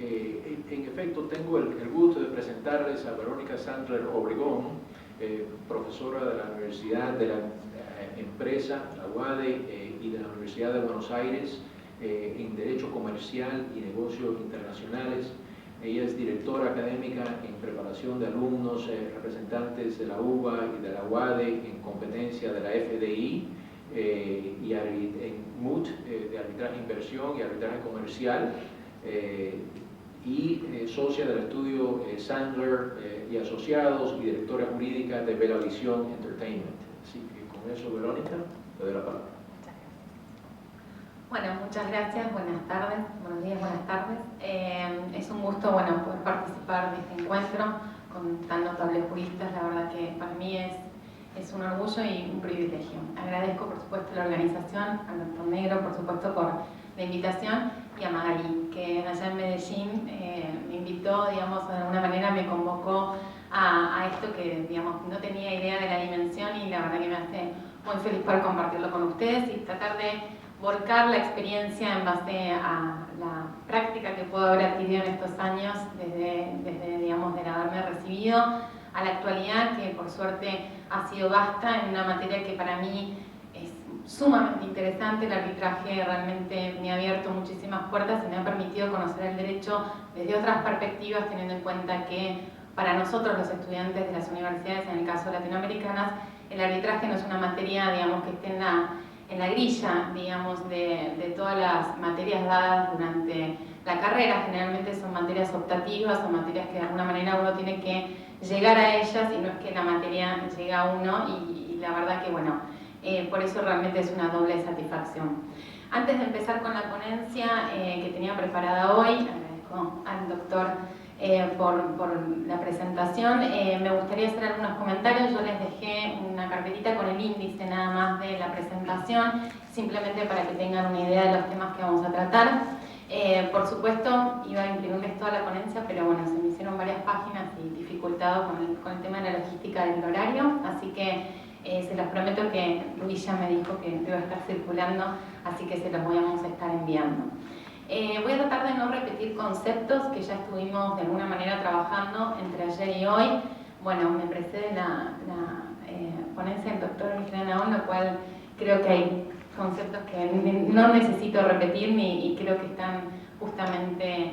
En efecto, tengo el gusto de presentarles a Verónica Sandler Obregón, profesora de la Universidad de la Empresa, la UADE, y de la Universidad de Buenos Aires en Derecho Comercial y Negocios Internacionales. Ella es directora académica en preparación de alumnos representantes de la UBA y de la UADE en competencia de la FDI y en MUT, de arbitraje inversión y arbitraje comercial, y socia del estudio Sandler y Asociados y directora jurídica de Bella Visión Entertainment. Así que con eso, Verónica, te doy la palabra. Bueno, muchas gracias, buenas tardes, buenos días, buenas tardes. Es un gusto, bueno, poder participar de este encuentro con tan notables juristas. La verdad que para mí es un orgullo y un privilegio. Agradezco, por supuesto, la organización, al doctor Negro, por supuesto, por la invitación, y a Magali, que allá en Medellín me invitó, digamos, de alguna manera me convocó a esto que, digamos, no tenía idea de la dimensión, y la verdad que me hace muy feliz poder compartirlo con ustedes y tratar de volcar la experiencia en base a la práctica que puedo haber adquirido en estos años, desde digamos, de haberme recibido a la actualidad, que por suerte ha sido vasta en una materia que para mí es sumamente interesante. El arbitraje realmente me ha abierto muchísimas puertas y me ha permitido conocer el derecho desde otras perspectivas, teniendo en cuenta que para nosotros, los estudiantes de las universidades, en el caso latinoamericanas, el arbitraje no es una materia, digamos, que esté en la grilla, digamos, de todas las materias dadas durante la carrera. Generalmente son materias optativas, son materias que de alguna manera uno tiene que llegar a ellas, y no es que la materia llega a uno, y la verdad que, bueno, por eso realmente es una doble satisfacción. Antes de empezar con la ponencia que tenía preparada hoy, agradezco al doctor por la presentación. Me gustaría hacer algunos comentarios. Yo les dejé una carpetita con el índice nada más de la presentación, simplemente para que tengan una idea de los temas que vamos a tratar. Por supuesto, iba a imprimirles toda la ponencia, pero bueno, se me hicieron varias páginas y dificultado con el tema de la logística del horario, así que se los prometo que Luis ya me dijo que iba a estar circulando, así que se los vamos a estar enviando. Voy a tratar de no repetir conceptos que ya estuvimos de alguna manera trabajando entre ayer y hoy. Bueno, me precede la ponencia del doctor Miguel Naón, lo cual creo que hay conceptos que no necesito repetir, y creo que están justamente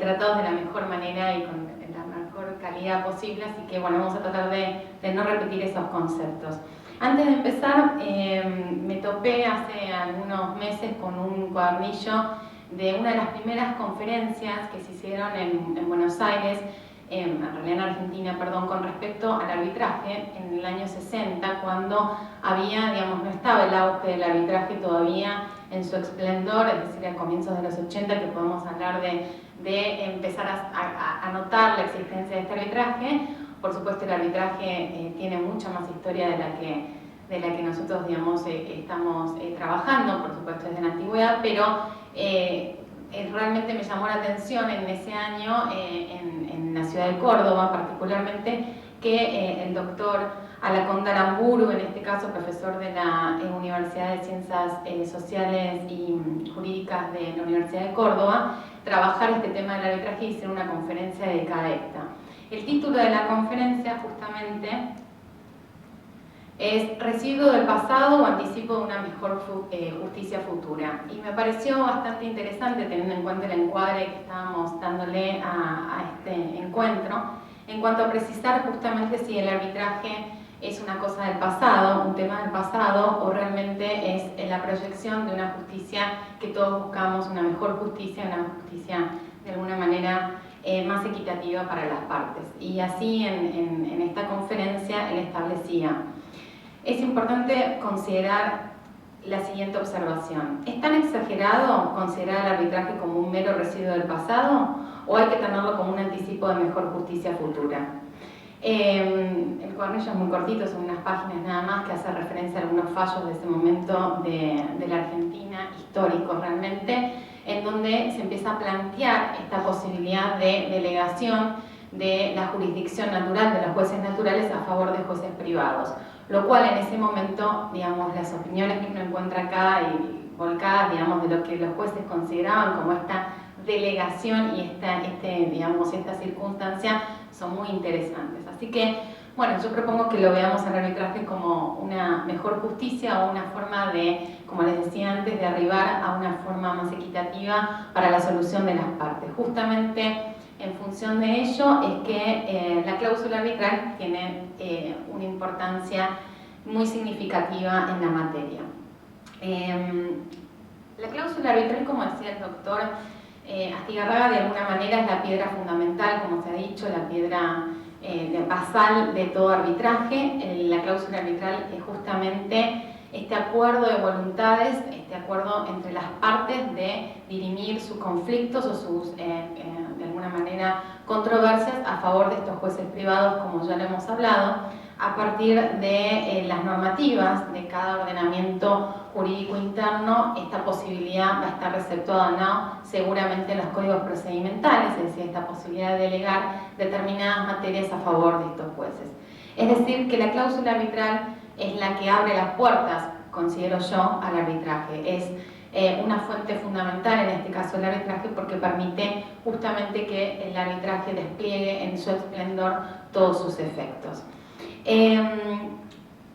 tratados de la mejor manera y con la mejor calidad posible, así que bueno, vamos a tratar de no repetir esos conceptos. Antes de empezar, me topé hace algunos meses con un cuadernillo de una de las primeras conferencias que se hicieron en Buenos Aires, en realidad en Argentina, perdón, con respecto al arbitraje en el año 60, cuando había, digamos, no estaba el auge del arbitraje todavía en su esplendor, es decir, a comienzos de los 80, que podemos hablar de empezar a notar la existencia de este arbitraje. Por supuesto, el arbitraje tiene mucha más historia de la que nosotros, digamos, estamos trabajando, por supuesto desde la antigüedad, pero realmente me llamó la atención en ese año, en la ciudad de Córdoba particularmente, que el doctor Alaconda Aramburu, en este caso profesor de la Universidad de Ciencias Sociales y Jurídicas de la Universidad de Córdoba, trabajara este tema del arbitraje y hiciera una conferencia dedicada a esta. El título de la conferencia justamente es Residuo del pasado o anticipo de una mejor justicia futura. Y me pareció bastante interesante, teniendo en cuenta el encuadre que estábamos dándole a este encuentro, en cuanto a precisar justamente si el arbitraje es una cosa del pasado, un tema del pasado, o realmente es la proyección de una justicia que todos buscamos, una mejor justicia, una justicia de alguna manera más equitativa para las partes. Y así en esta conferencia él establecía: es importante considerar la siguiente observación. ¿Es tan exagerado considerar el arbitraje como un mero residuo del pasado, o hay que tenerlo como un anticipo de mejor justicia futura? El cuadernillo es muy cortito, son unas páginas nada más, que hace referencia a algunos fallos de ese momento de la Argentina, históricos realmente, en donde se empieza a plantear esta posibilidad de delegación de la jurisdicción natural de los jueces naturales a favor de jueces privados, lo cual en ese momento, digamos, las opiniones que uno encuentra acá y volcadas, digamos, de lo que los jueces consideraban como esta delegación y esta circunstancia son muy interesantes. Así que, bueno, yo propongo que lo veamos al arbitraje como una mejor justicia o una forma de, como les decía antes, de arribar a una forma más equitativa para la solución de las partes. Justamente en función de ello es que la cláusula arbitral tiene una importancia muy significativa en la materia. La cláusula arbitral, como decía el doctor Astigarraga, de alguna manera es la piedra fundamental, como se ha dicho, la piedra basal de todo arbitraje. La cláusula arbitral es justamente este acuerdo de voluntades, este acuerdo entre las partes de dirimir sus conflictos o sus, de alguna manera, controversias a favor de estos jueces privados, como ya lo hemos hablado, a partir de las normativas de cada ordenamiento jurídico interno. Esta posibilidad va a estar receptuada o no seguramente en los códigos procedimentales, es decir, esta posibilidad de delegar determinadas materias a favor de estos jueces. Es decir, que la cláusula arbitral es la que abre las puertas, considero yo, al arbitraje. Es una fuente fundamental, en este caso el arbitraje, porque permite justamente que el arbitraje despliegue en su esplendor todos sus efectos.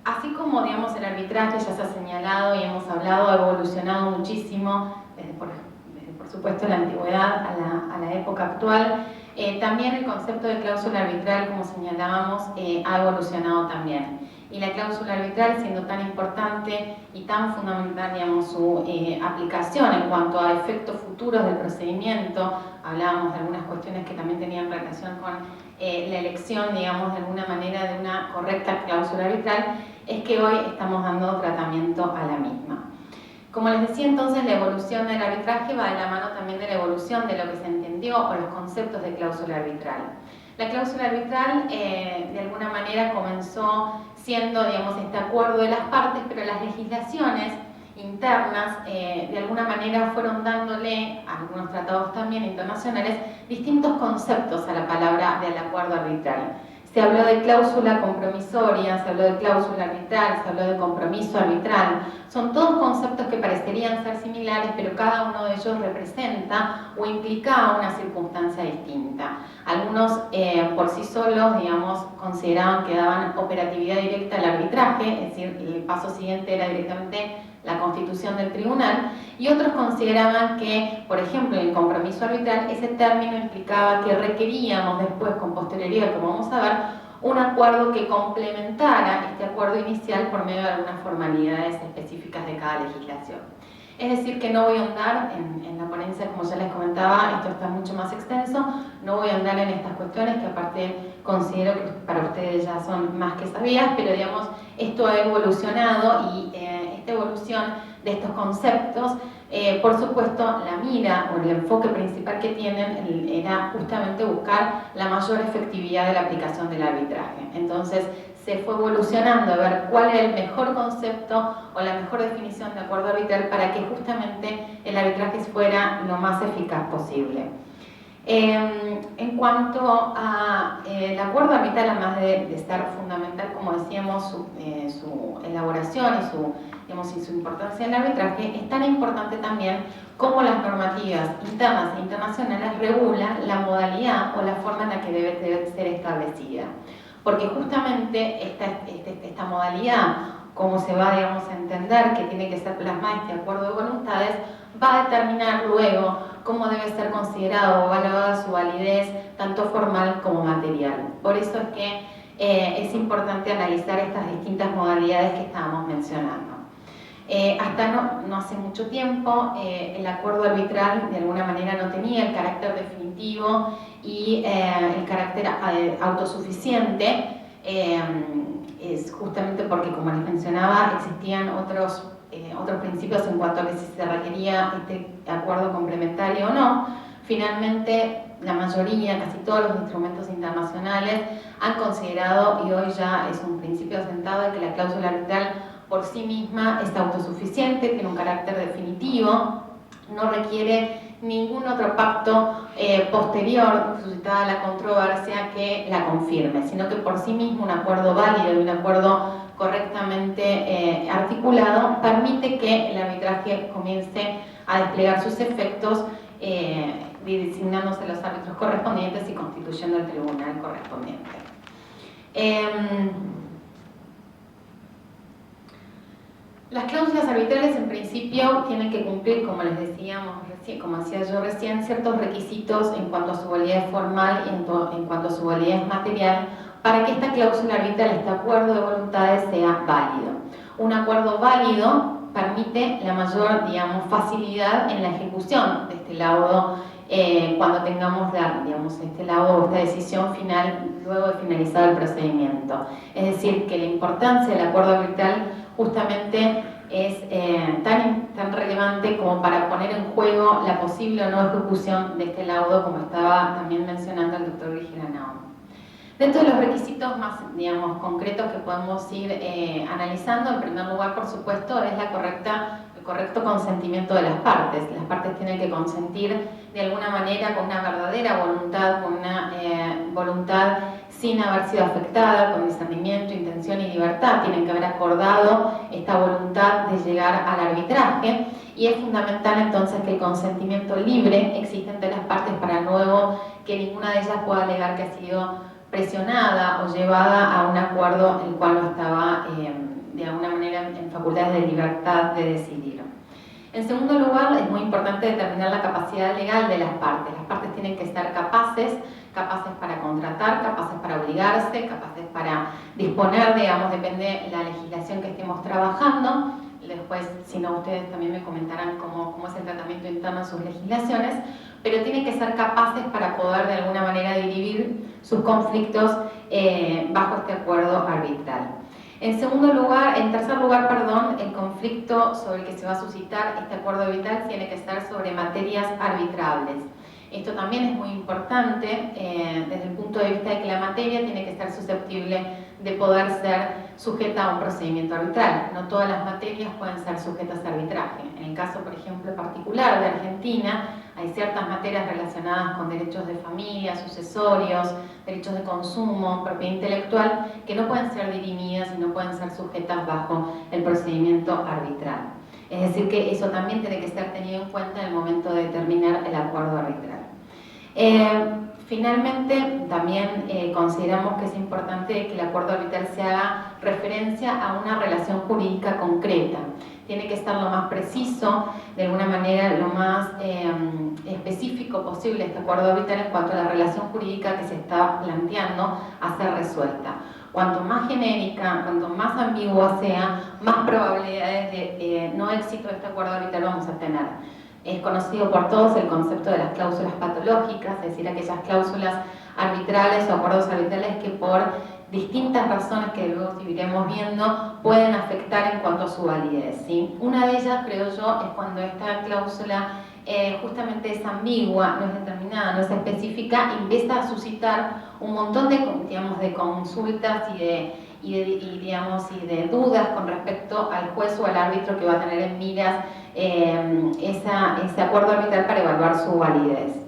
Así como, digamos, el arbitraje ya se ha señalado y hemos hablado, ha evolucionado muchísimo desde por supuesto la antigüedad a la época actual, también el concepto de cláusula arbitral, como señalábamos, ha evolucionado también. Y la cláusula arbitral, siendo tan importante y tan fundamental, digamos, su aplicación en cuanto a efectos futuros del procedimiento, hablábamos de algunas cuestiones que también tenían relación con la elección, digamos, de alguna manera de una correcta cláusula arbitral, es que hoy estamos dando tratamiento a la misma. Como les decía entonces, la evolución del arbitraje va de la mano también de la evolución de lo que se entendió o los conceptos de cláusula arbitral. La cláusula arbitral, de alguna manera, comenzó siendo, digamos, este acuerdo de las partes, pero las legislaciones internas, de alguna manera, fueron dándole, a algunos tratados también internacionales, distintos conceptos a la palabra del acuerdo arbitral. Se habló de cláusula compromisoria, se habló de cláusula arbitral, se habló de compromiso arbitral. Son todos conceptos que parecerían ser similares, pero cada uno de ellos representa o implica una circunstancia distinta. Algunos por sí solos, digamos, consideraban que daban operatividad directa al arbitraje, es decir, el paso siguiente era directamente la constitución del tribunal, y otros consideraban que, por ejemplo, en el compromiso arbitral, ese término implicaba que requeríamos después, con posterioridad, como vamos a ver, un acuerdo que complementara este acuerdo inicial por medio de algunas formalidades específicas de cada legislación. Es decir, que no voy a ahondar en la ponencia, como ya les comentaba, esto está mucho más extenso, no voy a ahondar en estas cuestiones que aparte considero que para ustedes ya son más que sabidas, pero digamos, esto ha evolucionado y esta evolución de estos conceptos, por supuesto, la mira o el enfoque principal que tienen era justamente buscar la mayor efectividad de la aplicación del arbitraje. Entonces, se fue evolucionando a ver cuál era el mejor concepto o la mejor definición de acuerdo arbitral para que justamente el arbitraje fuera lo más eficaz posible. En cuanto al acuerdo arbitral, además de ser fundamental, como decíamos, su elaboración y su importancia en el arbitraje, es tan importante también cómo las normativas internas e internacionales regulan la modalidad o la forma en la que debe ser establecida. Porque justamente esta modalidad, cómo se va, digamos, a entender que tiene que ser plasmada este acuerdo de voluntades, va a determinar luego cómo debe ser considerado o evaluada su validez, tanto formal como material. Por eso es que es importante analizar estas distintas modalidades que estábamos mencionando. Hasta no hace mucho tiempo, el acuerdo arbitral de alguna manera no tenía el carácter definitivo y el carácter autosuficiente, es justamente porque, como les mencionaba, existían otros principios en cuanto a que si se requería este acuerdo complementario o no. Finalmente, la mayoría, casi todos los instrumentos internacionales han considerado, y hoy ya es un principio asentado, de que la cláusula arbitral por sí misma es autosuficiente, tiene un carácter definitivo, no requiere ningún otro pacto posterior, suscitada la controversia, que la confirme, sino que por sí mismo un acuerdo válido y un acuerdo correctamente articulado permite que el arbitraje comience a desplegar sus efectos designándose los árbitros correspondientes y constituyendo el tribunal correspondiente. Las cláusulas arbitrales en principio tienen que cumplir, como les decíamos recién, como decía yo recién, ciertos requisitos en cuanto a su validez formal y en cuanto a su validez material para que esta cláusula arbitral, este acuerdo de voluntades, sea válido. Un acuerdo válido permite la mayor, digamos, facilidad en la ejecución de este laudo cuando tengamos este laudo o esta decisión final luego de finalizado el procedimiento. Es decir, que la importancia del acuerdo arbitral justamente es tan relevante como para poner en juego la posible o no ejecución de este laudo, como estaba también mencionando el doctor Grigiranao. Dentro de los requisitos más, digamos, concretos que podemos ir analizando, en primer lugar, por supuesto, es el correcto consentimiento de las partes. Las partes tienen que consentir de alguna manera con una verdadera voluntad, con una voluntad sin haber sido afectada, con discernimiento, intención y libertad. Tienen que haber acordado esta voluntad de llegar al arbitraje, y es fundamental entonces que el consentimiento libre exista entre las partes para luego que ninguna de ellas pueda alegar que ha sido presionada o llevada a un acuerdo el cual no estaba de alguna manera en facultades de libertad de decidir. En segundo lugar, es muy importante determinar la capacidad legal de las partes. Las partes tienen que ser capaces para contratar, capaces para obligarse, capaces para disponer, digamos, depende de la legislación que estemos trabajando. Después, si no, ustedes también me comentarán cómo es el tratamiento interno de sus legislaciones, pero tienen que ser capaces para poder de alguna manera dirimir sus conflictos bajo este acuerdo arbitral. En tercer lugar, el conflicto sobre el que se va a suscitar este acuerdo arbitral tiene que ser sobre materias arbitrables. Esto también es muy importante desde el punto de vista de que la materia tiene que ser susceptible de poder ser sujeta a un procedimiento arbitral. No todas las materias pueden ser sujetas a arbitraje. En el caso, por ejemplo, particular de Argentina, hay ciertas materias relacionadas con derechos de familia, sucesorios, derechos de consumo, propiedad intelectual, que no pueden ser dirimidas y no pueden ser sujetas bajo el procedimiento arbitral. Es decir, que eso también tiene que ser tenido en cuenta en el momento de determinar el acuerdo arbitral. Finalmente, también consideramos que es importante que el acuerdo arbitral se haga referencia a una relación jurídica concreta. Tiene que estar lo más preciso, de alguna manera lo más específico posible este acuerdo arbitral en cuanto a la relación jurídica que se está planteando a ser resuelta. Cuanto más genérica, cuanto más ambigua sea, más probabilidades de no éxito de este acuerdo arbitral vamos a tener. Es conocido por todos el concepto de las cláusulas patológicas, es decir, aquellas cláusulas arbitrales o acuerdos arbitrales que por distintas razones que luego iremos viendo pueden afectar en cuanto a su validez, ¿sí? Una de ellas, creo yo, es cuando esta cláusula justamente es ambigua, no es determinada, no es específica, y empieza a suscitar un montón de, digamos, de consultas y de dudas con respecto al juez o al árbitro que va a tener en miras ese acuerdo arbitral para evaluar su validez.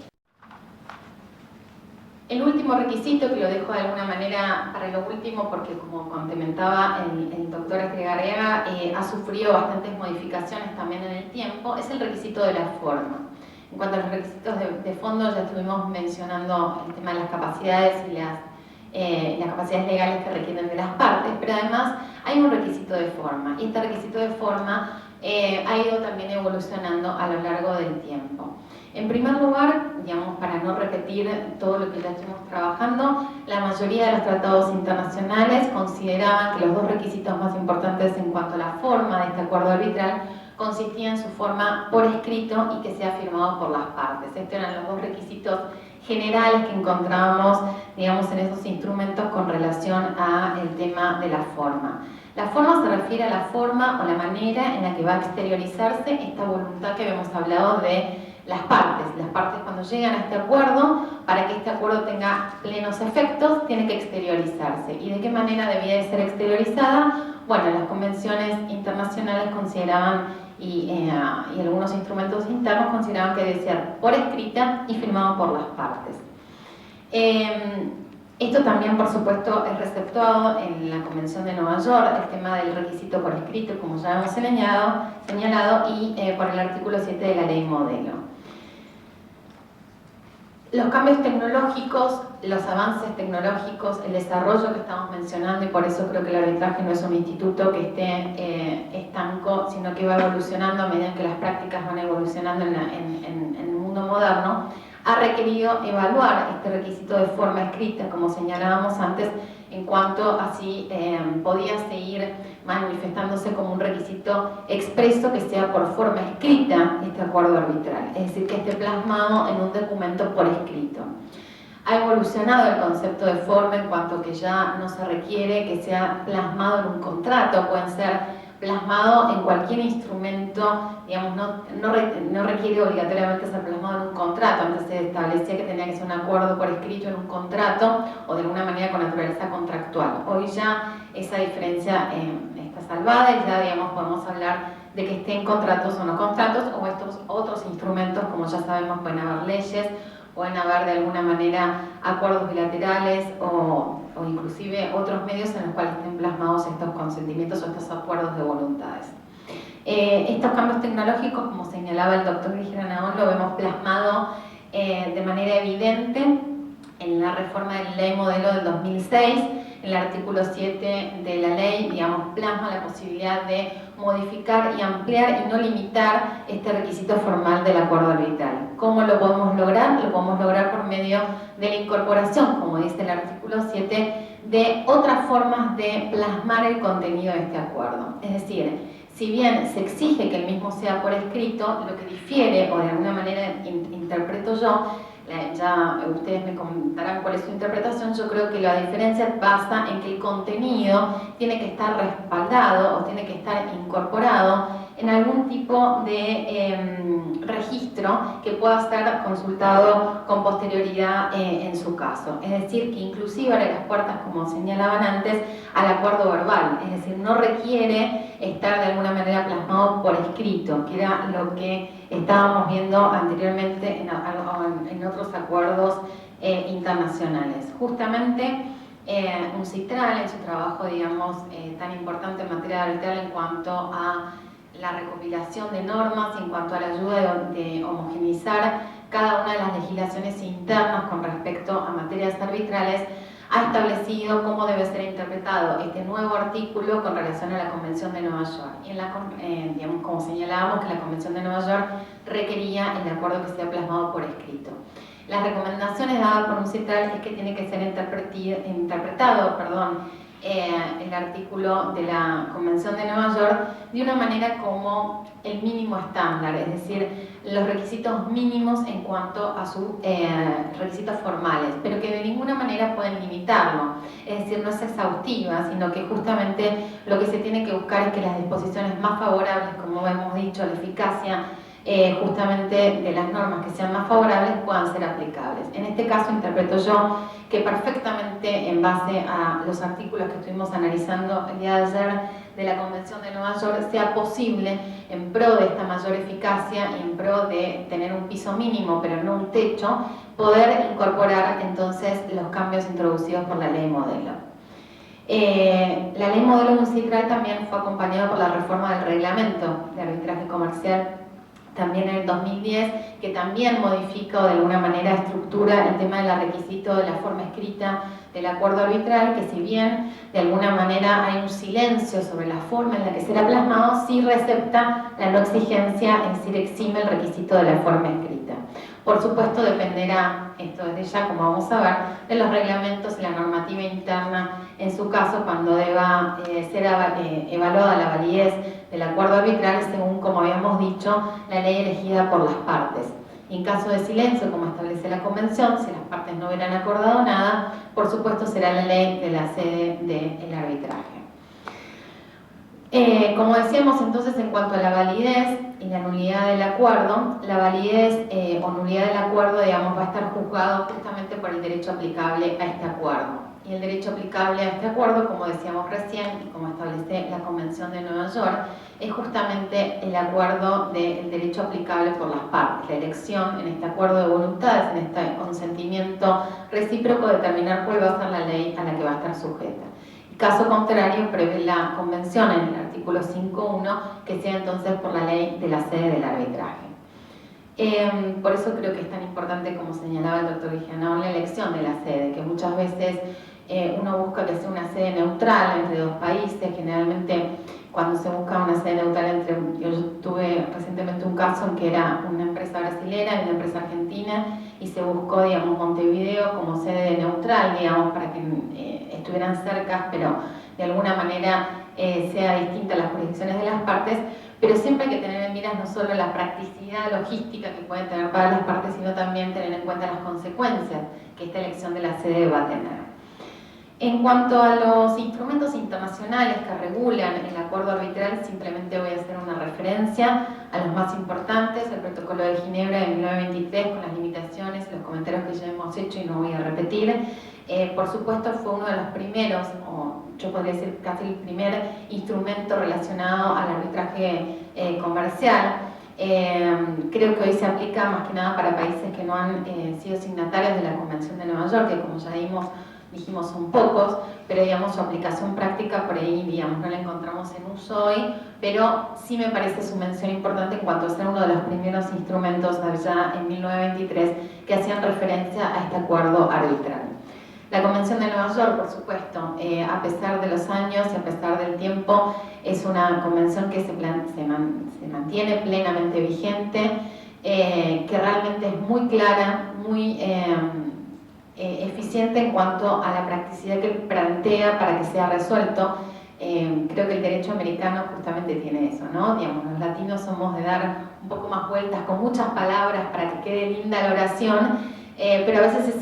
El último requisito, que lo dejo de alguna manera para lo último porque, como comentaba el doctor Estrigarriaga, ha sufrido bastantes modificaciones también en el tiempo, es el requisito de la forma. En cuanto a los requisitos de fondo, ya estuvimos mencionando el tema de las capacidades y las capacidades legales que requieren de las partes, pero además hay un requisito de forma, y este requisito de forma ha ido también evolucionando a lo largo del tiempo. En primer lugar, digamos, para no repetir todo lo que ya estuvimos trabajando, la mayoría de los tratados internacionales consideraban que los dos requisitos más importantes en cuanto a la forma de este acuerdo arbitral consistían en su forma por escrito y que sea firmado por las partes. Estos eran los dos requisitos generales que encontrábamos, digamos, en esos instrumentos con relación al tema de la forma. La forma se refiere a la forma o la manera en la que va a exteriorizarse esta voluntad que habíamos hablado de las partes. Las partes, cuando llegan a este acuerdo, para que este acuerdo tenga plenos efectos, tiene que exteriorizarse. ¿Y de qué manera debía de ser exteriorizada? Bueno, las convenciones internacionales consideraban, y algunos instrumentos internos consideraban que debe ser por escrita y firmado por las partes. Esto también, por supuesto, es receptuado en la Convención de Nueva York, el tema del requisito por escrito, como ya hemos señalado, y por el artículo 7 de la Ley Modelo. Los cambios tecnológicos, los avances tecnológicos, el desarrollo que estamos mencionando, y por eso creo que el arbitraje no es un instituto que esté estanco, sino que va evolucionando a medida que las prácticas van evolucionando en el mundo moderno, ha requerido evaluar este requisito de forma escrita, como señalábamos antes, en cuanto a si podía seguir manifestándose como un requisito expreso que sea por forma escrita este acuerdo arbitral, es decir, que esté plasmado en un documento por escrito. Ha evolucionado el concepto de forma en cuanto que ya no se requiere que sea plasmado en un contrato, pueden ser plasmado en cualquier instrumento, digamos, no requiere obligatoriamente ser plasmado en un contrato. Antes se establecía que tenía que ser un acuerdo por escrito en un contrato o de alguna manera con naturaleza contractual. Hoy ya esa diferencia está salvada y ya, digamos, podemos hablar de que estén contratos o no contratos, o estos otros instrumentos, como ya sabemos, pueden haber leyes, pueden haber de alguna manera acuerdos bilaterales o inclusive otros medios en los cuales estén plasmados estos consentimientos o estos acuerdos de voluntades. Estos cambios tecnológicos, como señalaba el doctor Grijera Nahón, lo vemos plasmado de manera evidente en la reforma de la ley modelo del 2006. El artículo 7 de la ley, digamos, plasma la posibilidad de modificar y ampliar y no limitar este requisito formal del acuerdo arbitral. ¿Cómo lo podemos lograr? Lo podemos lograr por medio de la incorporación, como dice el artículo 7, de otras formas de plasmar el contenido de este acuerdo. Es decir, si bien se exige que el mismo sea por escrito, lo que difiere, o de alguna manera interpreto yo, ya ustedes me comentarán cuál es su interpretación, yo creo que la diferencia pasa en que el contenido tiene que estar respaldado o tiene que estar incorporado en algún tipo de registro que pueda ser consultado con posterioridad en su caso. Es decir, que inclusive abre las puertas, como señalaban antes, al acuerdo verbal. Es decir, no requiere estar de alguna manera plasmado por escrito, que era lo que estábamos viendo anteriormente en otros acuerdos internacionales. Justamente UNCITRAL, en su trabajo, digamos, tan importante en materia arbitral en cuanto a la recopilación de normas, en cuanto a la ayuda de homogeneizar cada una de las legislaciones internas con respecto a materias arbitrales, ha establecido cómo debe ser interpretado este nuevo artículo con relación a la Convención de Nueva York. Y digamos, como señalábamos, que la Convención de Nueva York requería el acuerdo que sea plasmado por escrito. Las recomendaciones dadas por UNCITRAL es que tiene que ser interpretado el artículo de la Convención de Nueva York de una manera como el mínimo estándar, es decir, los requisitos mínimos en cuanto a sus requisitos formales, pero que de ninguna manera pueden limitarlo, es decir, no es exhaustiva, sino que justamente lo que se tiene que buscar es que las disposiciones más favorables, como hemos dicho, a la eficacia justamente de las normas que sean más favorables puedan ser aplicables. En este caso interpreto yo que perfectamente en base a los artículos que estuvimos analizando el día de ayer de la Convención de Nueva York sea posible, en pro de esta mayor eficacia y en pro de tener un piso mínimo pero no un techo, poder incorporar entonces los cambios introducidos por la ley modelo. La ley modelo de UNCITRAL también fue acompañada por la reforma del reglamento de arbitraje comercial también en el 2010, que también modifica o de alguna manera estructura el tema del requisito de la forma escrita del acuerdo arbitral, que si bien de alguna manera hay un silencio sobre la forma en la que será plasmado, sí recepta la no exigencia, es decir, exime el requisito de la forma escrita. Por supuesto dependerá, esto desde ya como vamos a ver, de los reglamentos y la normativa interna en su caso cuando deba ser evaluada la validez del acuerdo arbitral según, como habíamos dicho, la ley elegida por las partes. Y en caso de silencio, como establece la Convención, si las partes no hubieran acordado nada, por supuesto será la ley de la sede del arbitraje. Como decíamos entonces en cuanto a la validez y la nulidad del acuerdo, la validez o nulidad del acuerdo, digamos, va a estar juzgado justamente por el derecho aplicable a este acuerdo. Y el derecho aplicable a este acuerdo, como decíamos recién y como establece la Convención de Nueva York, es justamente el acuerdo del derecho aplicable por las partes, la elección en este acuerdo de voluntades, en este consentimiento recíproco, determinar cuál va a ser la ley a la que va a estar sujeta. Caso contrario, prevé la Convención en el artículo 5.1 que sea entonces por la ley de la sede del arbitraje. Por eso creo que es tan importante, como señalaba el doctor Gianón, la elección de la sede, que muchas veces uno busca que sea una sede neutral entre dos países. Generalmente cuando se busca una sede neutral entre... Yo tuve recientemente un caso en que era una empresa brasilera y una empresa argentina y se buscó, digamos, Montevideo como sede neutral, digamos, para que estuvieran cerca, pero de alguna manera sea distinta a las jurisdicciones de las partes. Pero siempre hay que tener en miras no solo la practicidad logística que pueden tener para las partes, sino también tener en cuenta las consecuencias que esta elección de la sede va a tener. En cuanto a los instrumentos internacionales que regulan el acuerdo arbitral, simplemente voy a hacer una referencia a los más importantes: el Protocolo de Ginebra de 1923, con las limitaciones, los comentarios que ya hemos hecho y no voy a repetir. Por supuesto, fue uno de los primeros, o yo podría decir casi el primer instrumento relacionado al arbitraje comercial. Creo que hoy se aplica más que nada para países que no han sido signatarios de la Convención de Nueva York, que como ya dijimos son pocos, pero digamos su aplicación práctica por ahí, digamos, no la encontramos en uso hoy, pero sí me parece su mención importante en cuanto a ser uno de los primeros instrumentos allá en 1923 que hacían referencia a este acuerdo arbitral. La Convención de Nueva York, por supuesto, a pesar de los años y a pesar del tiempo, es una convención que se mantiene plenamente vigente, que realmente es muy clara, muy eficiente en cuanto a la practicidad que plantea para que sea resuelto. Creo que el derecho americano justamente tiene eso, ¿no? Digamos, los latinos somos de dar un poco más vueltas con muchas palabras para que quede linda la oración, pero a veces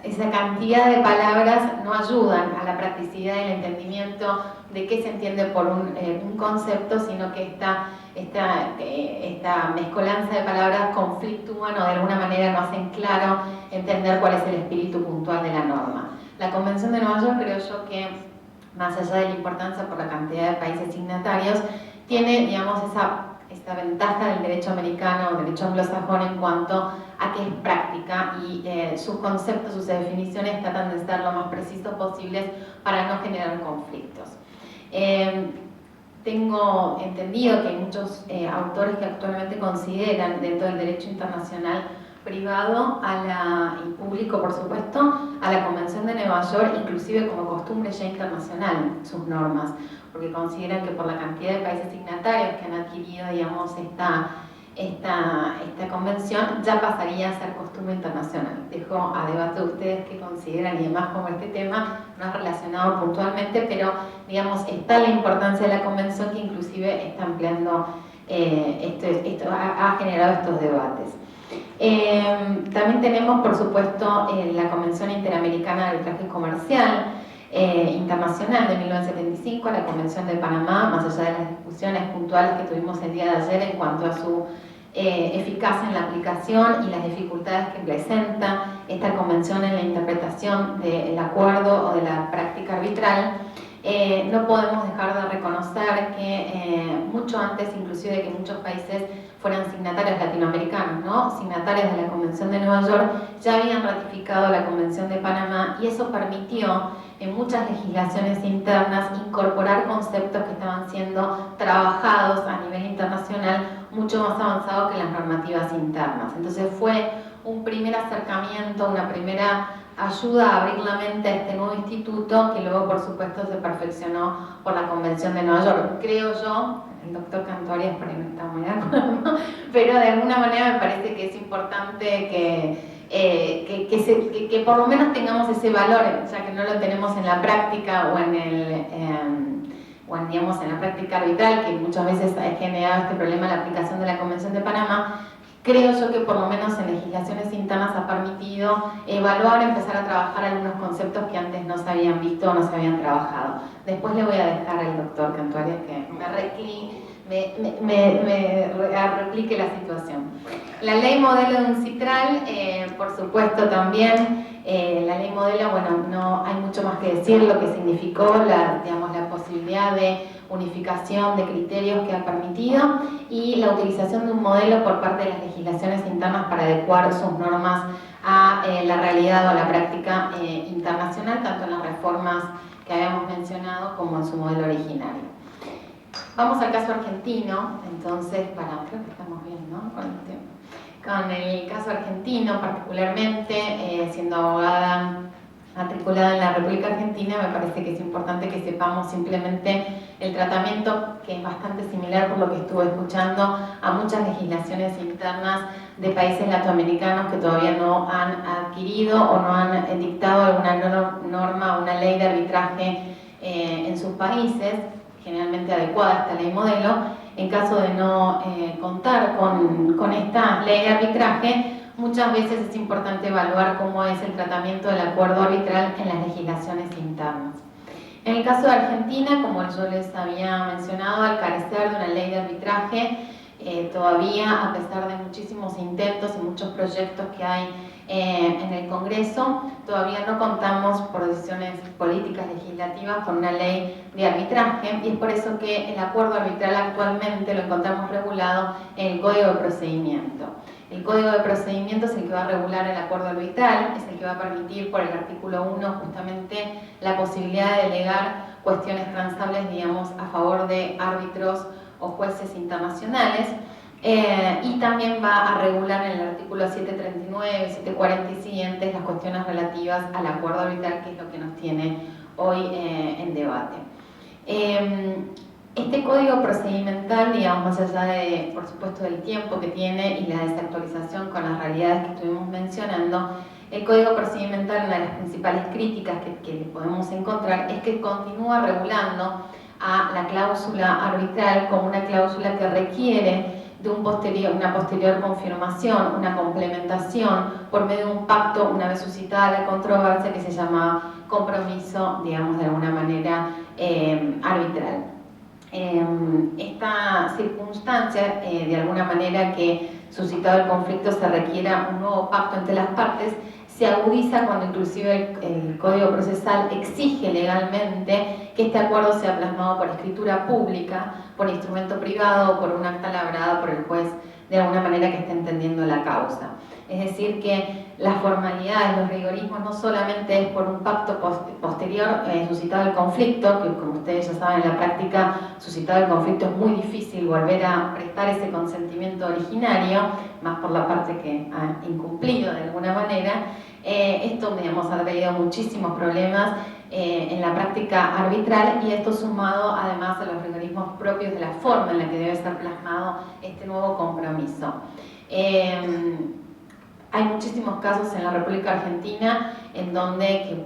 esa cantidad de palabras no ayudan a la practicidad y el entendimiento de qué se entiende por un concepto, sino que esta mezcolanza de palabras conflictúan o de alguna manera no hacen claro entender cuál es el espíritu puntual de la norma. La Convención de Nueva York, creo yo que, más allá de la importancia por la cantidad de países signatarios, tiene, digamos, esa ventaja del derecho americano o derecho anglosajón en cuanto a que es práctica y sus conceptos, sus definiciones tratan de ser lo más precisos posibles para no generar conflictos. Tengo entendido que hay muchos autores que actualmente consideran dentro del derecho internacional privado y público, por supuesto, a la Convención de Nueva York, inclusive como costumbre ya internacional, sus normas, porque consideran que por la cantidad de países signatarios que han adquirido, digamos, esta convención, ya pasaría a ser costumbre internacional. Dejo a debate de ustedes qué consideran, y además como este tema no es relacionado puntualmente, pero digamos, está la importancia de la convención que inclusive está ampliando, esto ha generado estos debates. También tenemos, por supuesto, la Convención Interamericana de Arbitraje Comercial Internacional de 1975, la Convención de Panamá, más allá de las discusiones puntuales que tuvimos el día de ayer en cuanto a su eficacia en la aplicación y las dificultades que presenta esta convención en la interpretación del acuerdo o de la práctica arbitral. No podemos dejar de reconocer que mucho antes, inclusive de que muchos países fueran signatarios latinoamericanos, ¿no? Signatarios de la Convención de Nueva York, ya habían ratificado la Convención de Panamá, y eso permitió en muchas legislaciones internas incorporar conceptos que estaban siendo trabajados a nivel internacional mucho más avanzados que las normativas internas. Entonces fue un primer acercamiento, una primera ayuda a abrir la mente a este nuevo instituto, que luego por supuesto se perfeccionó por la Convención de Nueva York. Creo yo, el doctor Cantuarias por ahí no está muy de acuerdo, pero de alguna manera me parece que es importante que por lo menos tengamos ese valor, ya que no lo tenemos en la práctica o digamos, en la práctica arbitral, que muchas veces ha generado este problema en la aplicación de la Convención de Panamá. Creo yo que por lo menos en legislaciones internas ha permitido evaluar, empezar a trabajar algunos conceptos que antes no se habían visto o no se habían trabajado. Después le voy a dejar al doctor Cantuarias que me replique la situación. La ley modelo de UNCITRAL, por supuesto también, la ley modelo, bueno, no hay mucho más que decir, lo que significó la posibilidad de unificación de criterios que ha permitido y la utilización de un modelo por parte de las legislaciones internas para adecuar sus normas a la realidad o a la práctica internacional, tanto en las reformas que habíamos mencionado como en su modelo originario. Vamos al caso argentino, entonces, creo que estamos bien, ¿no? Con el tiempo. con el caso argentino particularmente, siendo abogada matriculada en la República Argentina, me parece que es importante que sepamos simplemente el tratamiento, que es bastante similar por lo que estuve escuchando a muchas legislaciones internas de países latinoamericanos que todavía no han adquirido o no han dictado alguna norma o una ley de arbitraje en sus países, generalmente adecuada a esta ley modelo. En caso de no contar con esta ley de arbitraje, muchas veces es importante evaluar cómo es el tratamiento del acuerdo arbitral en las legislaciones internas. En el caso de Argentina, como yo les había mencionado, al carecer de una ley de arbitraje, todavía, a pesar de muchísimos intentos y muchos proyectos que hay en el Congreso, todavía no contamos por decisiones políticas legislativas con una ley de arbitraje, y es por eso que el acuerdo arbitral actualmente lo encontramos regulado en el Código de Procedimiento. El Código de Procedimiento es el que va a regular el acuerdo arbitral, es el que va a permitir por el artículo 1 justamente la posibilidad de delegar cuestiones transables, digamos, a favor de árbitros o jueces internacionales, y también va a regular en el artículo 739, 740 y siguientes las cuestiones relativas al acuerdo arbitral, que es lo que nos tiene hoy en debate. Este código procedimental, digamos, más allá de, por supuesto, del tiempo que tiene y la desactualización con las realidades que estuvimos mencionando, el código procedimental, una de las principales críticas que podemos encontrar es que continúa regulando a la cláusula arbitral como una cláusula que requiere de una posterior confirmación, una complementación por medio de un pacto una vez suscitada la controversia, que se llama compromiso, digamos, de alguna manera arbitral. Esta circunstancia, de alguna manera que suscitado el conflicto se requiera un nuevo pacto entre las partes, se agudiza cuando inclusive el Código Procesal exige legalmente que este acuerdo sea plasmado por escritura pública, por instrumento privado o por un acta labrada por el juez de alguna manera que esté entendiendo la causa. Es decir, que las formalidades, los rigorismos no solamente es por un pacto posterior suscitado el conflicto, que como ustedes ya saben en la práctica, suscitado el conflicto es muy difícil volver a prestar ese consentimiento originario, más por la parte que ha incumplido de alguna manera. Esto, digamos, ha traído muchísimos problemas en la práctica arbitral, y esto sumado además a los rigorismos propios de la forma en la que debe ser plasmado este nuevo compromiso. Hay muchísimos casos en la República Argentina en donde,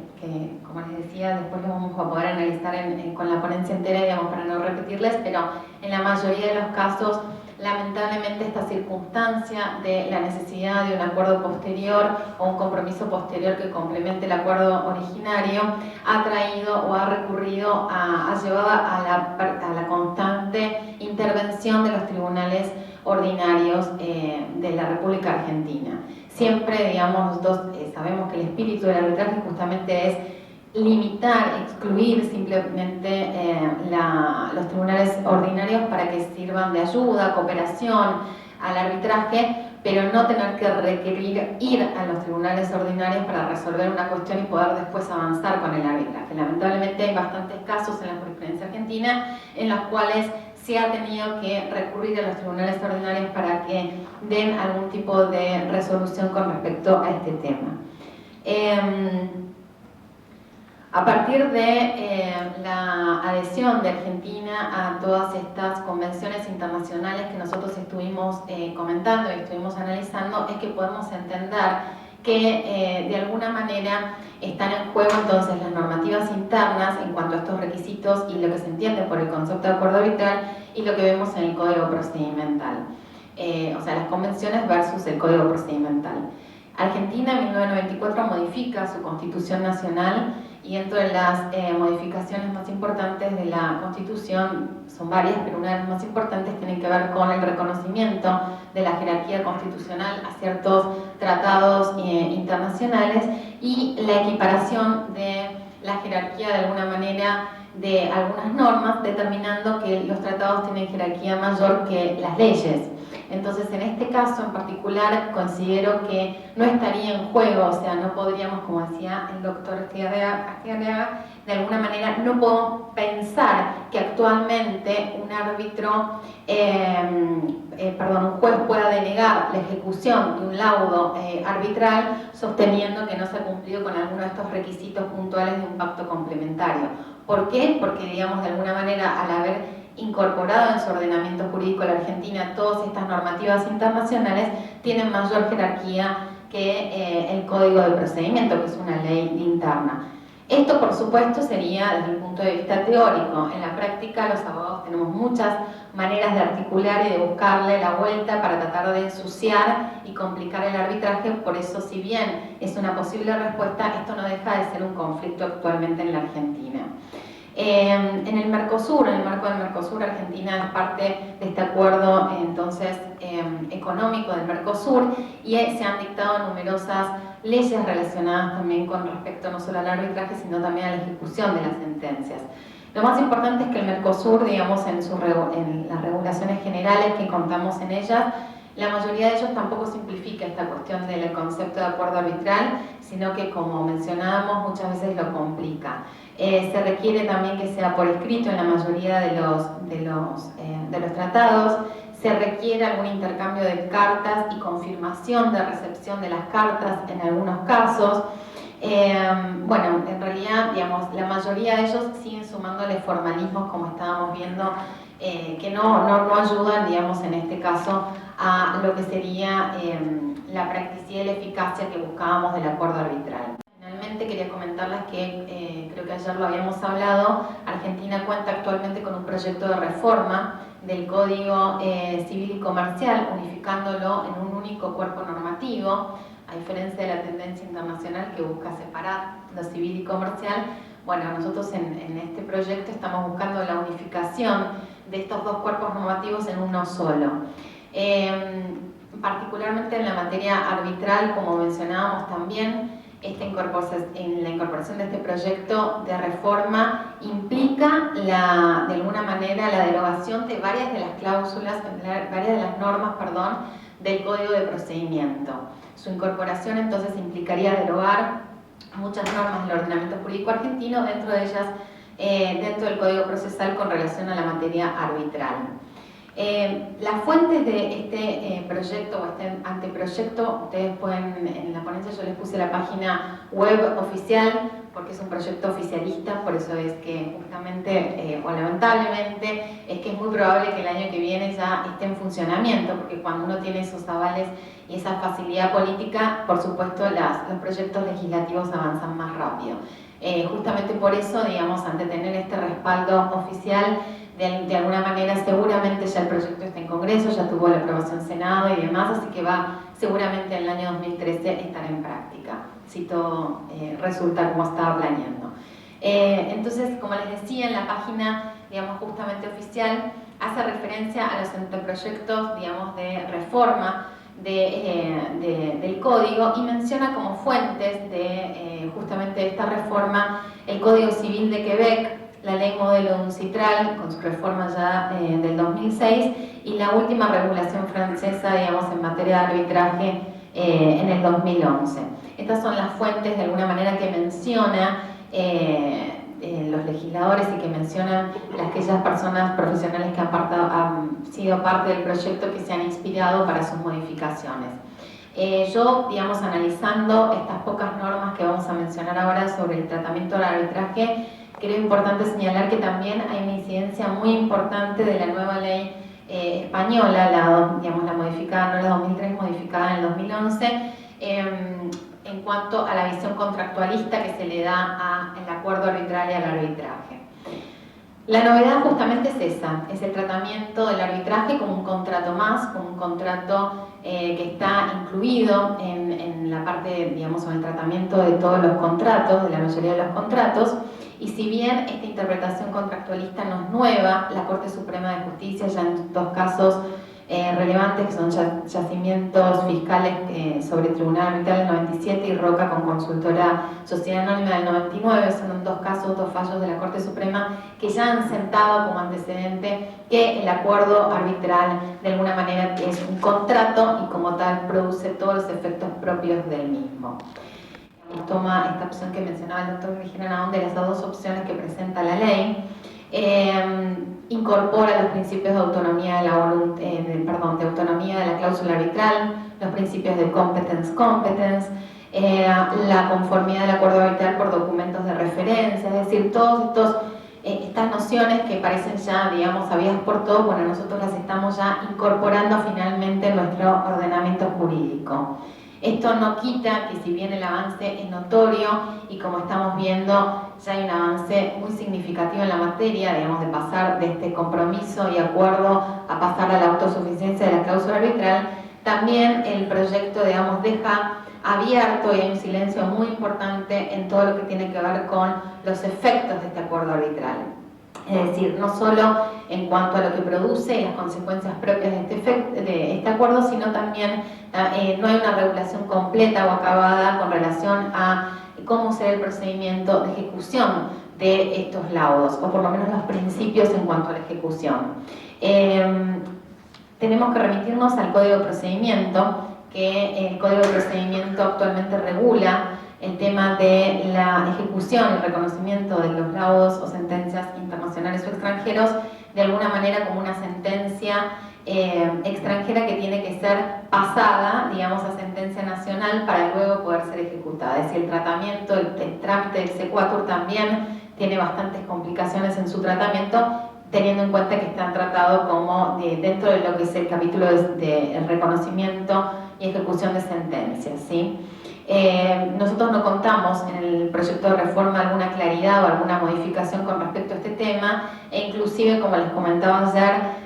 como les decía, después lo vamos a poder analizar con la ponencia entera, digamos, para no repetirles, pero en la mayoría de los casos, lamentablemente, esta circunstancia de la necesidad de un acuerdo posterior o un compromiso posterior que complemente el acuerdo originario ha traído o ha recurrido, ha llevado a la constante intervención de los tribunales ordinarios de la República Argentina. Siempre, digamos, nosotros sabemos que el espíritu del arbitraje justamente es limitar, excluir simplemente los tribunales ordinarios para que sirvan de ayuda, cooperación al arbitraje, pero no tener que requerir ir a los tribunales ordinarios para resolver una cuestión y poder después avanzar con el arbitraje. Lamentablemente hay bastantes casos en la jurisprudencia argentina en los cuales se ha tenido que recurrir a los tribunales ordinarios para que den algún tipo de resolución con respecto a este tema. A partir de la adhesión de Argentina a todas estas convenciones internacionales que nosotros estuvimos comentando y estuvimos analizando, es que podemos entender que de alguna manera están en juego entonces las normativas internas en cuanto a estos requisitos y lo que se entiende por el concepto de acuerdo arbitral y lo que vemos en el Código Procedimental. O sea, las convenciones versus el Código Procedimental. Argentina en 1994 modifica su Constitución Nacional, y entre las modificaciones más importantes de la Constitución, son varias, pero una de las más importantes tiene que ver con el reconocimiento de la jerarquía constitucional a ciertos tratados internacionales y la equiparación de la jerarquía de alguna manera de algunas normas, determinando que los tratados tienen jerarquía mayor que las leyes. Entonces, en este caso en particular, considero que no estaría en juego, o sea, no podríamos, como decía el doctor Astigarraga, de alguna manera no podemos pensar que actualmente un árbitro, un juez pueda denegar la ejecución de un laudo arbitral sosteniendo que no se ha cumplido con alguno de estos requisitos puntuales de un pacto complementario. ¿Por qué? Porque, digamos, de alguna manera, al haber incorporado en su ordenamiento jurídico la Argentina todas estas normativas internacionales, tienen mayor jerarquía que el Código de Procedimiento, que es una ley interna. Esto, por supuesto, sería desde el punto de vista teórico. En la práctica, los abogados tenemos muchas maneras de articular y de buscarle la vuelta para tratar de ensuciar y complicar el arbitraje. Por eso, si bien es una posible respuesta, esto no deja de ser un conflicto actualmente en la Argentina. En el Mercosur, en el marco del Mercosur, Argentina es parte de este acuerdo entonces económico del Mercosur, y se han dictado numerosas leyes relacionadas también con respecto no solo al arbitraje, sino también a la ejecución de las sentencias. Lo más importante es que el Mercosur, digamos, en las regulaciones generales que contamos en ellas, la mayoría de ellos tampoco simplifica esta cuestión del concepto de acuerdo arbitral, sino que, como mencionábamos, muchas veces lo complica. Se requiere también que sea por escrito en la mayoría de los tratados. Se requiere algún intercambio de cartas y confirmación de recepción de las cartas en algunos casos. Bueno, en realidad, digamos, la mayoría de ellos siguen sumándole formalismos, como estábamos viendo, que no ayudan, digamos, en este caso, a lo que sería la practicidad y la eficacia que buscábamos del acuerdo arbitral. Finalmente, quería comentarles que, creo que ayer lo habíamos hablado, Argentina cuenta actualmente con un proyecto de reforma del Código Civil y Comercial, unificándolo en un único cuerpo normativo, a diferencia de la tendencia internacional que busca separar lo civil y comercial. Bueno, nosotros en este proyecto estamos buscando la unificación de estos dos cuerpos normativos en uno solo. Particularmente en la materia arbitral, como mencionábamos también, en la incorporación de este proyecto de reforma implica de alguna manera la derogación de varias de las cláusulas, varias de las normas, del Código de Procedimiento. Su incorporación entonces implicaría derogar muchas normas del ordenamiento jurídico argentino, dentro de ellas, dentro del Código Procesal con relación a la materia arbitral. Las fuentes de este proyecto o este anteproyecto, ustedes pueden, en la ponencia yo les puse la página web oficial, porque es un proyecto oficialista, por eso es que justamente, o lamentablemente, es que es muy probable que el año que viene ya esté en funcionamiento, porque cuando uno tiene esos avales y esa facilidad política, por supuesto los proyectos legislativos avanzan más rápido. Justamente por eso, digamos, ante tener este respaldo oficial, de alguna manera seguramente ya el proyecto está en Congreso, ya tuvo la aprobación Senado y demás, así que va seguramente en el año 2013 estar en práctica, si todo resulta como estaba planeando. Entonces, como les decía, en la página, digamos, justamente oficial, hace referencia a los anteproyectos, digamos, de reforma del código, y menciona como fuentes de justamente esta reforma el Código Civil de Quebec, la Ley Modelo Uncitral, con su reforma ya del 2006, y la última regulación francesa, digamos, en materia de arbitraje en el 2011. Estas son las fuentes, de alguna manera, que menciona los legisladores y que mencionan aquellas personas profesionales que han sido parte del proyecto, que se han inspirado para sus modificaciones. Yo, digamos, analizando estas pocas normas que vamos a mencionar ahora sobre el tratamiento del arbitraje, creo importante señalar que también hay una incidencia muy importante de la nueva ley española, la modificada, no la 2003, modificada en el 2011, en cuanto a la visión contractualista que se le da al acuerdo arbitral y al arbitraje. La novedad justamente es esa, es el tratamiento del arbitraje como un contrato más, como un contrato que está incluido en la parte, digamos, en el tratamiento de todos los contratos, de la mayoría de los contratos. Y si bien esta interpretación contractualista no es nueva, la Corte Suprema de Justicia ya en dos casos relevantes, que son yacimientos fiscales sobre Tribunal Arbitral del 97 y Roca con Consultora Sociedad Anónima del 99. Son dos casos, dos fallos de la Corte Suprema que ya han sentado como antecedente que el acuerdo arbitral de alguna manera es un contrato y como tal produce todos los efectos propios del mismo. Toma esta opción que mencionaba el doctor Virginia Naón de las dos opciones que presenta la ley, incorpora los principios de autonomía de de autonomía de la cláusula arbitral, los principios de competence, la conformidad del acuerdo arbitral por documentos de referencia, es decir, todas estas nociones que parecen ya, digamos, sabidas por todos, bueno, nosotros las estamos ya incorporando finalmente en nuestro ordenamiento jurídico. Esto no quita que si bien el avance es notorio y como estamos viendo ya hay un avance muy significativo en la materia, digamos, de pasar de este compromiso y acuerdo a pasar a la autosuficiencia de la cláusula arbitral, también el proyecto, digamos, deja abierto y hay un silencio muy importante en todo lo que tiene que ver con los efectos de este acuerdo arbitral. Es decir, no solo en cuanto a lo que produce y las consecuencias propias de este acuerdo, sino también no hay una regulación completa o acabada con relación a cómo será el procedimiento de ejecución de estos laudos, o por lo menos los principios en cuanto a la ejecución. Tenemos que remitirnos al Código de Procedimiento, que el Código de Procedimiento actualmente regula el tema de la ejecución y reconocimiento de los laudos o sentencias internacionales o extranjeros, de alguna manera como una sentencia extranjera que tiene que ser pasada, digamos, a sentencia nacional para luego poder ser ejecutada. Es decir, el tratamiento, el trámite del sequatur también tiene bastantes complicaciones en su tratamiento, teniendo en cuenta que están tratados como dentro de lo que es el capítulo de reconocimiento y ejecución de sentencias, ¿sí? Nosotros no contamos en el proyecto de reforma alguna claridad o alguna modificación con respecto a este tema, e inclusive, como les comentaba ayer,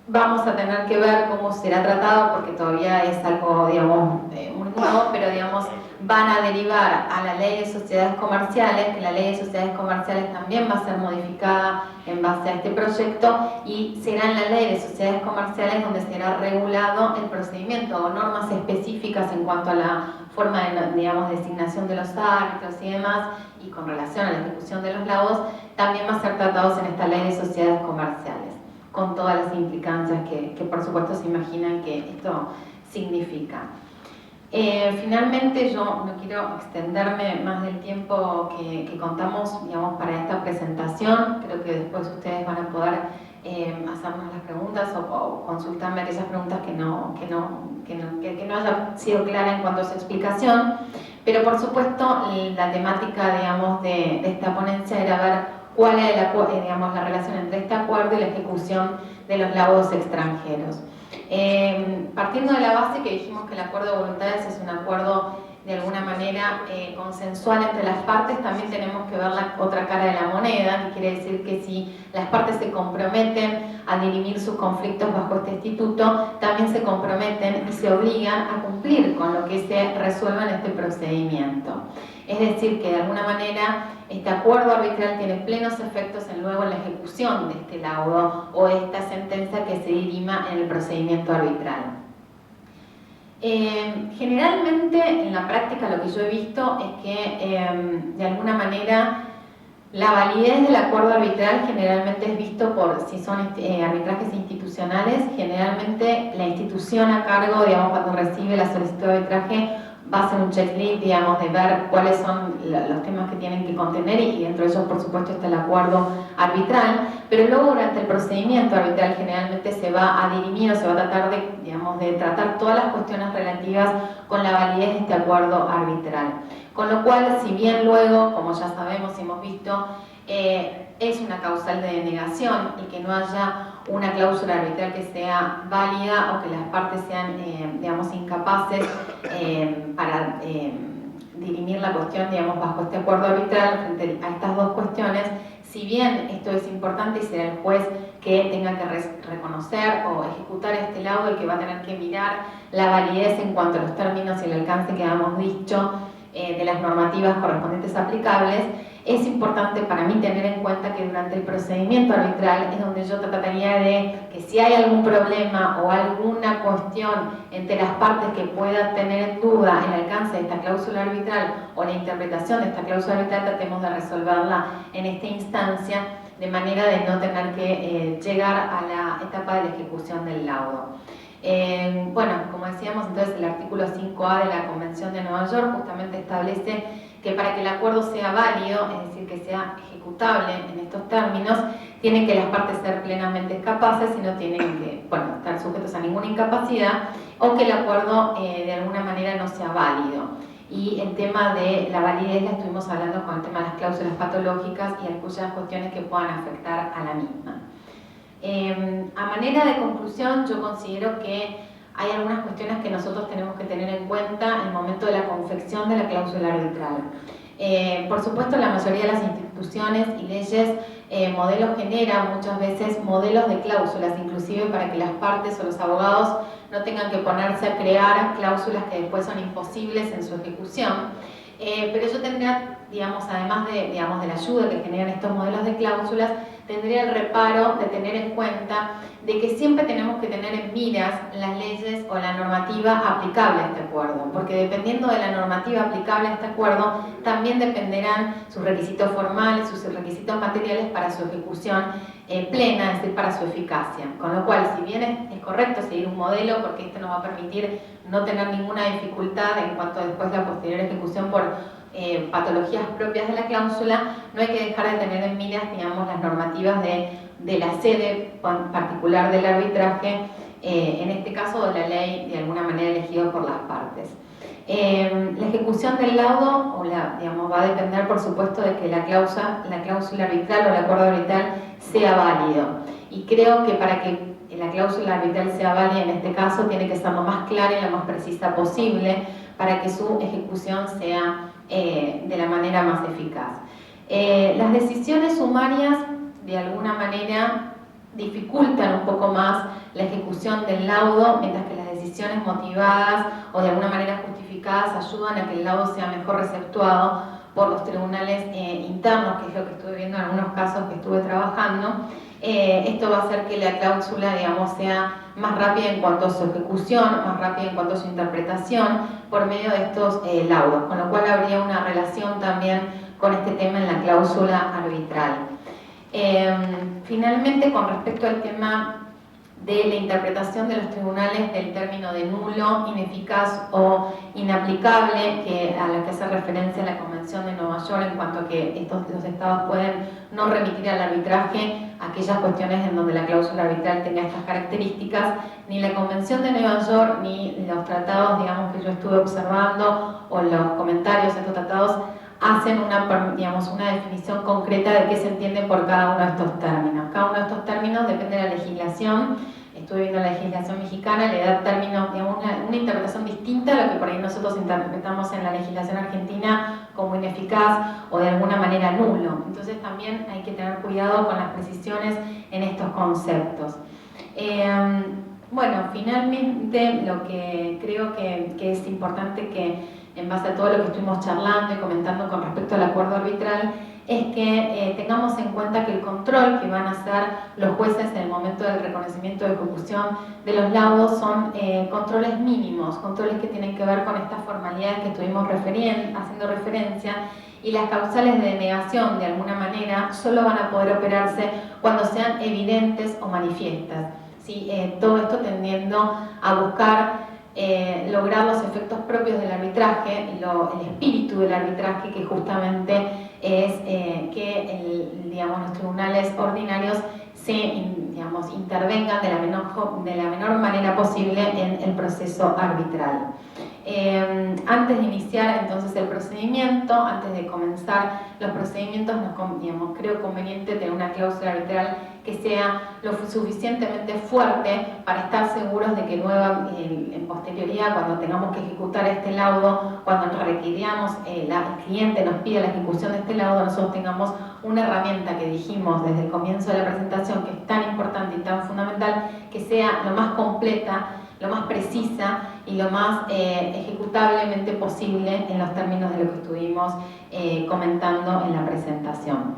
vamos a tener que ver cómo será tratado, porque todavía es algo, digamos, muy nuevo, pero digamos, van a derivar a la ley de sociedades comerciales, que la ley de sociedades comerciales también va a ser modificada en base a este proyecto, y será en la ley de sociedades comerciales donde será regulado el procedimiento o normas específicas en cuanto a la forma de, digamos, designación de los árbitros y demás, y con relación a la ejecución de los laudos, también va a ser tratados en esta ley de sociedades comerciales, con todas las implicancias que por supuesto se imaginan que esto significa. Finalmente, yo no quiero extenderme más del tiempo que contamos, digamos, para esta presentación. Creo que después ustedes van a poder hacernos las preguntas o consultarme aquellas preguntas que no haya sido clara en cuanto a su explicación. Pero por supuesto, la temática, digamos, de esta ponencia era ver cuál es digamos, la relación entre este acuerdo y la ejecución de los laudos extranjeros. Partiendo de la base que dijimos que el acuerdo de voluntades es un acuerdo de alguna manera consensual entre las partes, también tenemos que ver la otra cara de la moneda, que quiere decir que si las partes se comprometen a dirimir sus conflictos bajo este instituto, también se comprometen y se obligan a cumplir con lo que se resuelva en este procedimiento. Es decir, que de alguna manera este acuerdo arbitral tiene plenos efectos luego en la ejecución de este laudo o esta sentencia que se dirima en el procedimiento arbitral. Generalmente en la práctica lo que yo he visto es que de alguna manera la validez del acuerdo arbitral generalmente es visto por, si son arbitrajes institucionales, generalmente la institución a cargo, digamos, cuando recibe la solicitud de arbitraje va a hacer un checklist, digamos, de ver cuáles son los temas que tienen que contener y dentro de ellos, por supuesto, está el acuerdo arbitral, pero luego durante el procedimiento arbitral generalmente se va a dirimir o se va a tratar de, digamos, de tratar todas las cuestiones relativas con la validez de este acuerdo arbitral. Con lo cual, si bien luego, como ya sabemos y hemos visto, es una causal de denegación el que no haya una cláusula arbitral que sea válida o que las partes sean, digamos, incapaces para dirimir la cuestión, digamos, bajo este acuerdo arbitral frente a estas dos cuestiones. Si bien esto es importante y será el juez que tenga que reconocer o ejecutar este laudo, el que va a tener que mirar la validez en cuanto a los términos y el alcance que habíamos dicho, de las normativas correspondientes aplicables, es importante para mí tener en cuenta que durante el procedimiento arbitral es donde yo trataría de que si hay algún problema o alguna cuestión entre las partes que pueda tener en duda el alcance de esta cláusula arbitral o la interpretación de esta cláusula arbitral, tratemos de resolverla en esta instancia de manera de no tener que llegar a la etapa de la ejecución del laudo. Bueno, como decíamos, entonces el artículo 5A de la Convención de Nueva York justamente establece que para que el acuerdo sea válido, es decir, que sea ejecutable en estos términos, tienen que las partes ser plenamente capaces y no tienen que, bueno, estar sujetos a ninguna incapacidad, o que el acuerdo de alguna manera no sea válido. Y el tema de la validez la estuvimos hablando con el tema de las cláusulas patológicas y aquellas cuestiones que puedan afectar a la misma. A manera de conclusión, yo considero que hay algunas cuestiones que nosotros tenemos que tener en cuenta en el momento de la confección de la cláusula arbitral. Por supuesto, la mayoría de las instituciones y leyes modelos generan muchas veces modelos de cláusulas, inclusive para que las partes o los abogados no tengan que ponerse a crear cláusulas que después son imposibles en su ejecución. Pero yo tendría, digamos, además de la ayuda que generan estos modelos de cláusulas, tendría el reparo de tener en cuenta de que siempre tenemos que tener en miras las leyes o la normativa aplicable a este acuerdo, porque dependiendo de la normativa aplicable a este acuerdo, también dependerán sus requisitos formales, sus requisitos materiales para su ejecución plena, es decir, para su eficacia. Con lo cual, si bien es correcto seguir un modelo, porque esto nos va a permitir no tener ninguna dificultad en cuanto a después la posterior ejecución por patologías propias de la cláusula, no hay que dejar de tener en miras, digamos, las normativas de la sede particular del arbitraje, en este caso de la ley de alguna manera elegida por las partes. La ejecución del laudo digamos, va a depender, por supuesto, de que la cláusula arbitral o el acuerdo arbitral sea válido. Y creo que para que la cláusula arbitral sea válida en este caso, tiene que ser lo más clara y lo más precisa posible para que su ejecución sea de la manera más eficaz. Las decisiones sumarias, de alguna manera, dificultan un poco más la ejecución del laudo, mientras que las decisiones motivadas o de alguna manera justificadas ayudan a que el laudo sea mejor receptuado por los tribunales internos, que es lo que estuve viendo en algunos casos que estuve trabajando. Esto va a hacer que la cláusula, digamos, sea más rápida en cuanto a su ejecución, más rápida en cuanto a su interpretación, por medio de estos laudos, con lo cual habría una relación también con este tema en la cláusula arbitral. Finalmente, con respecto al tema de la interpretación de los tribunales del término de nulo, ineficaz o inaplicable, a la que hace referencia la Convención de Nueva York en cuanto a que los estados pueden no remitir al arbitraje aquellas cuestiones en donde la cláusula arbitral tenga estas características, ni la Convención de Nueva York ni los tratados, digamos, que yo estuve observando o los comentarios de estos tratados hacen una definición concreta de qué se entiende por cada uno de estos términos. Cada uno de estos términos depende de la legislación. Estuve viendo la legislación mexicana, le da términos, digamos, una interpretación distinta a lo que por ahí nosotros interpretamos en la legislación argentina como ineficaz o de alguna manera nulo. Entonces también hay que tener cuidado con las precisiones en estos conceptos. Bueno, finalmente lo que creo que es importante que en base a todo lo que estuvimos charlando y comentando con respecto al acuerdo arbitral, es que tengamos en cuenta que el control que van a hacer los jueces en el momento del reconocimiento de ejecución de los laudos son controles mínimos, controles que tienen que ver con estas formalidades que estuvimos haciendo referencia, y las causales de denegación, de alguna manera, solo van a poder operarse cuando sean evidentes o manifiestas. ¿Sí? Todo esto tendiendo a buscar lograr los efectos propios del arbitraje, el espíritu del arbitraje, que justamente es que los tribunales ordinarios intervengan de la menor manera posible en el proceso arbitral. Antes de iniciar entonces el procedimiento, antes de comenzar los procedimientos, creo conveniente tener una cláusula arbitral que sea lo suficientemente fuerte para estar seguros de que en posterioridad, cuando tengamos que ejecutar este laudo, cuando requiramos, el cliente nos pida la ejecución de este laudo, nosotros tengamos una herramienta que dijimos desde el comienzo de la presentación, que es tan importante y tan fundamental, que sea lo más completa lo más precisa y lo más ejecutablemente posible en los términos de lo que estuvimos comentando en la presentación.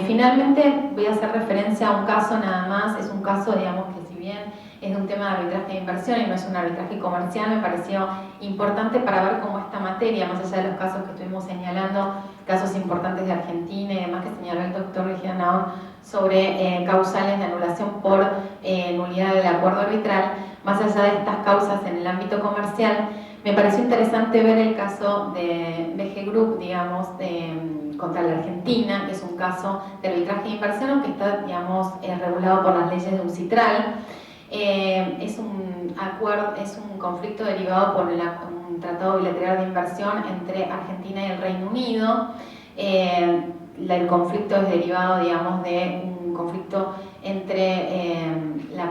Finalmente voy a hacer referencia a un caso nada más, es un caso, digamos, que si bien es de un tema de arbitraje de inversión y no es un arbitraje comercial, me pareció importante para ver cómo esta materia, más allá de los casos que estuvimos señalando, casos importantes de Argentina y demás que señaló el doctor Rigia Naón sobre causales de anulación por nulidad del acuerdo arbitral, más allá de estas causas en el ámbito comercial, me pareció interesante ver el caso de BG Group, digamos, contra la Argentina, que es un caso de arbitraje de inversión, aunque está, digamos, regulado por las leyes de UNCITRAL. Es un conflicto derivado por un tratado bilateral de inversión entre Argentina y el Reino Unido. El conflicto es derivado, digamos, de un conflicto entre la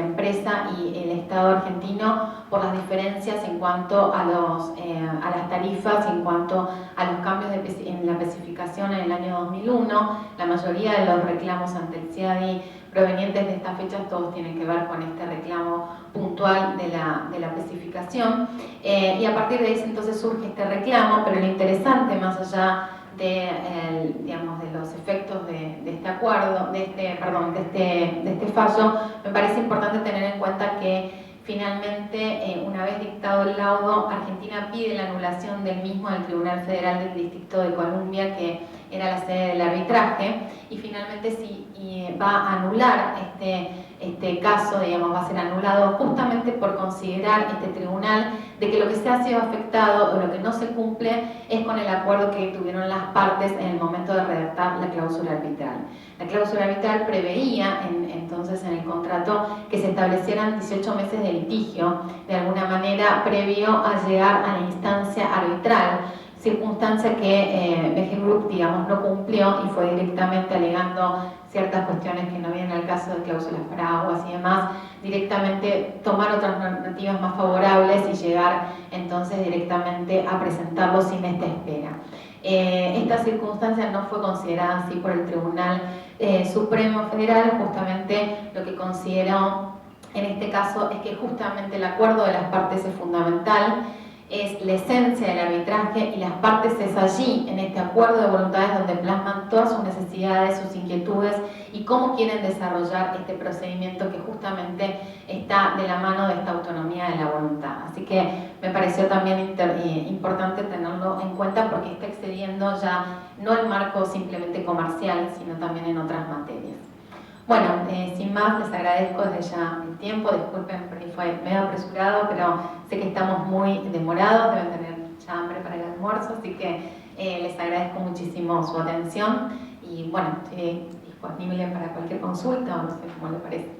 empresa y el Estado argentino por las diferencias en cuanto a las tarifas, en cuanto a los cambios en la especificación en el año 2001. La mayoría de los reclamos ante el CIADI provenientes de estas fechas, todos tienen que ver con este reclamo puntual de la especificación. Y a partir de eso entonces surge este reclamo, pero lo interesante, más allá de los efectos de este acuerdo, de este fallo, me parece importante tener en cuenta que finalmente, una vez dictado el laudo, Argentina pide la anulación del mismo al Tribunal Federal del Distrito de Columbia, que era la sede del arbitraje, y finalmente va a anular este caso, digamos, va a ser anulado justamente por considerar este tribunal de que lo que se ha sido afectado o lo que no se cumple es con el acuerdo que tuvieron las partes en el momento de redactar la cláusula arbitral. La cláusula arbitral preveía entonces en el contrato que se establecieran 18 meses de litigio, de alguna manera previo a llegar a la instancia arbitral, circunstancia que BG Group, digamos, no cumplió y fue directamente alegando ciertas cuestiones que no vienen al caso de cláusulas paraguas y demás, directamente tomar otras normativas más favorables y llegar entonces directamente a presentarlo sin esta espera. Esta circunstancia no fue considerada así por el Tribunal Supremo Federal. Justamente lo que consideró en este caso es que justamente el acuerdo de las partes es fundamental, es la esencia del arbitraje, y las partes es allí, en este acuerdo de voluntades, donde plasman todas sus necesidades, sus inquietudes y cómo quieren desarrollar este procedimiento que justamente está de la mano de esta autonomía de la voluntad. Así que me pareció también importante tenerlo en cuenta, porque está excediendo ya no el marco simplemente comercial, sino también en otras materias. Bueno, sin más, les agradezco desde ya el tiempo. Disculpen, por ahí fue medio apresurado, pero sé que estamos muy demorados, deben tener ya hambre para el almuerzo, así que les agradezco muchísimo su atención y bueno, estoy disponible para cualquier consulta o no sé cómo le parece.